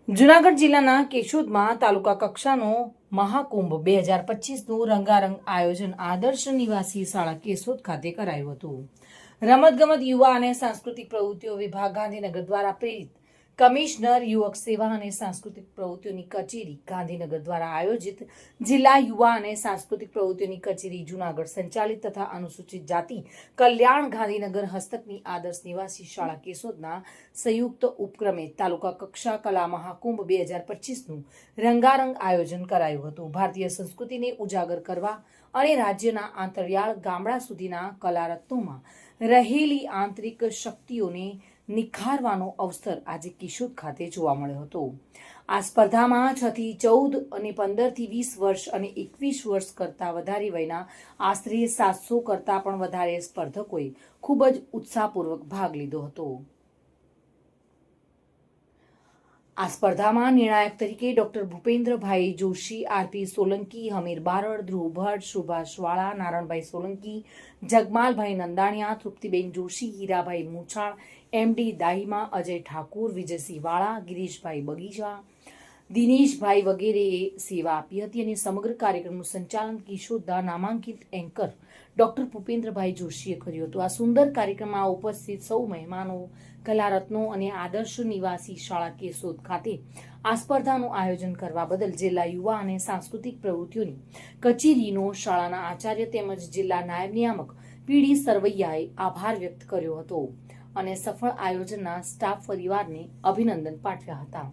જૂનાગઢ જિલ્લાના કેશોદમાં તાલુકા કક્ષાનો મહાકુંભ 2025નું રંગારંગ આયોજન આદર્શ નિવાસી શાળા કેશોદ ખાતે કરાયું હતું. રમતગમત, યુવા અને સાંસ્કૃતિક પ્રવૃત્તિઓ વિભાગ ગાંધીનગર દ્વારા પ્રેરિત કમિશનર યુવક સેવા અને સાંસ્કૃતિક પ્રવૃત્તિઓની કચેરી ગાંધીનગર દ્વારા આયોજિત જિલ્લા યુવા અને સાંસ્કૃતિક પ્રવૃત્તિઓની કચેરી જૂનાગઢ સંચાલિત તથા અનુસૂચિત જાતિ કલ્યાણ ગાંધીનગર હસ્તકની આદર્શ નિવાસી શાળા કેશોદના સંયુક્ત ઉપક્રમે તાલુકા કક્ષા કલા મહાકુંભ 2025નું રંગારંગ આયોજન કરાયું હતું. ભારતીય સંસ્કૃતિને ઉજાગર કરવા અને રાજ્યના આંતરિયાળ ગામડા સુધીના કલારત્નોમાં રહેલી આંતરિક શક્તિઓને નિખારવાનો અવસર આજે કેશોદ ખાતે જોવા મળ્યો હતો. આ સ્પર્ધામાં 6 થી 14 અને 15 થી 20 વર્ષ અને 21 વર્ષ કરતાં વધારે વયના આશરે 700 કરતાં પણ વધારે સ્પર્ધકોએ ખૂબ જ ઉત્સાહપૂર્વક ભાગ લીધો હતો. આ સ્પર્ધામાં નિર્ણાયક તરીકે ડોક્ટર ભૂપેન્દ્રભાઈ જોશી, આરપી સોલંકી, હમીર બારડ, ધ્રુવ ભટ્ટ, સુભાષ વાળા, નારણભાઈ સોલંકી, જગમાલભાઈ નંદાણીયા, તૃપ્તિબેન જોશી, હીરાભાઈ મૂછાળ, એમડી દાહીમા, અજય ઠાકુર, વિજયસિંહ વાળા, ગિરીશભાઈ બગીચા, દિનેશભાઈ વગેરેએ સેવા આપી હતી અને સમગ્ર કાર્યક્રમનું સંચાલન કેશોદના નામાંકિત એન્કર ડોક્ટર ભૂપેન્દ્રભાઈ જોશીએ કર્યું હતું. આ સુંદર કાર્યક્રમમાં ઉપસ્થિત સૌ મહેમાનો, કલારત્નો અને આદર્શ નિવાસી શાળા કેશોદ ખાતે આ સ્પર્ધાનું આયોજન કરવા બદલ જિલ્લા યુવા અને સાંસ્કૃતિક પ્રવૃત્તિઓની કચેરીનો શાળાના આચાર્ય તેમજ જિલ્લા નાયબ નિયામક પીડી સરવૈયાએ આભાર વ્યક્ત કર્યો હતો અને સફળ આયોજનના સ્ટાફ પરિવારને અભિનંદન પાઠવ્યા હતા.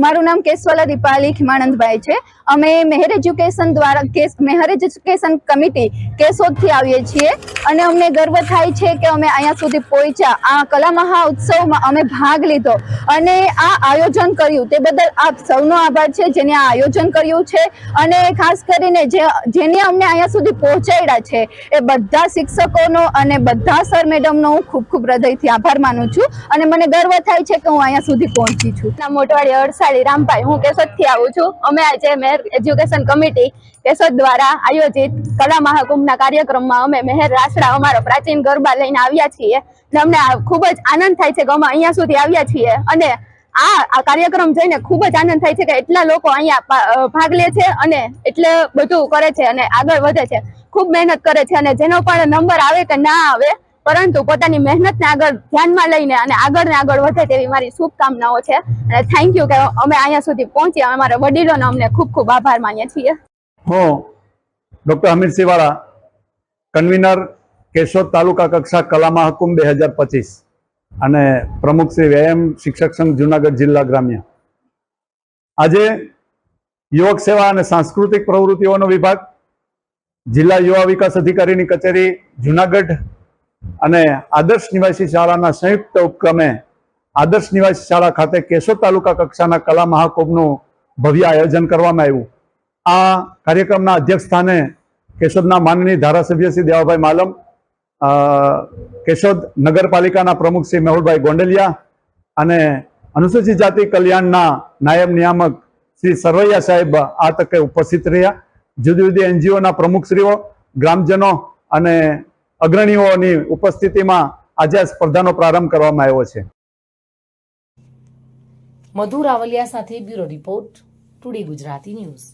મારું નામ કેશવાલા દીપાલી ખીમાનંદભાઈ છે. અમે મેહર એજ્યુકેશન દ્વારા મેહર એજ્યુકેશન કમિટી કેશોદથી આવીએ છીએ અને અમને ગર્વ થાય છે કે અમે અહીંયા સુધી પહોંચ્યા. આ કલા મહાઉત્સવમાં અમે ભાગ લીધો અને આ આયોજન કર્યું તે બદલ આપ સૌનો આભાર છે જેને આ આયોજન કર્યું છે. અને ખાસ કરીને જેને અમને અહીંયા સુધી પહોંચાડ્યા છે એ બધા શિક્ષકોનો અને બધા સર મેડમનો હું ખૂબ ખૂબ હૃદયથી આભાર માનું છું અને મને ગર્વ થાય છે કે હું અહીંયા સુધી પહોંચી છું. મોટવાડી અડસાળી રામભાઈ, હું કેશોદથી આવું છું. અમે આજે મેહર એજ્યુકેશન કમિટી કેશોદ દ્વારા આયોજિત કલા મહાકુંભના કાર્યક્રમમાં અમે મેહર રાસડા અમારો પ્રાચીન ગરબા લઈને આવ્યા છીએ અને અમને ખૂબ જ આનંદ થાય છે કે અમે અહીંયા સુધી આવ્યા છીએ અને આ કાર્યક્રમ જોઈને ખૂબ જ આનંદ થાય છે કે એટલા લોકો અહીંયા ભાગ લે છે અને એટલે બધું કરે છે અને આગળ વધે છે, ખૂબ મહેનત કરે છે અને જેનો પણ નંબર આવે કે ના આવે પરંતુ પોતાની મહેનતને આગળ ધ્યાનમાં લઈને અને આગળ વધે તેવી મારી શુભકામનાઓ છે અને થેન્ક યુ કે અમે અહીંયા સુધી પહોંચ્યા. અમારા વડીલોનો અમને ખૂબ ખૂબ આભાર માનીએ છીએ. હું ડોક્ટર હમીરસિંહ વાળા, કન્વીનર કેશોદ તાલુકા કક્ષા કલા મહાકુંભ 2025 અને પ્રમુખ શ્રી વ્યાયામ શિક્ષક સંઘ જૂનાગઢ જિલ્લા ગ્રામ્ય. આજે યુવક સેવા અને સાંસ્કૃતિક પ્રવૃત્તિઓનો વિભાગ, જિલ્લા યુવા વિકાસ અધિકારીની કચેરી જૂનાગઢ અને આદર્શ નિવાસી શાળાના સંયુક્ત ઉપક્રમે આદર્શ નિવાસી શાળા ખાતે કેશોદ તાલુકા કક્ષાના કલા મહાકુંભનું ભવ્ય આયોજન કરવામાં આવ્યું. આ કાર્યક્રમના અધ્યક્ષ સ્થાને કેશોદના માનનીય ધારાસભ્ય શ્રી દેવાભાઈ માલમ, કેશોદ નગરપાલિકાના પ્રમુખ શ્રી મેહુલભાઈ ગોંડલિયા અને અનુસૂચિત જાતિ કલ્યાણના નાયબ નિયામક શ્રી સરવૈયા સાહેબ આ તકે ઉપસ્થિત રહ્યા. જુદી જુદી એનજીઓના પ્રમુખશ્રીઓ, ગ્રામજનો અને અગ્રણીઓની ઉપસ્થિતિમાં આજે આ સ્પર્ધાનો પ્રારંભ કરવામાં આવ્યો છે. મધુ રાવલિયા સાથે bureau report, today Gujarati news.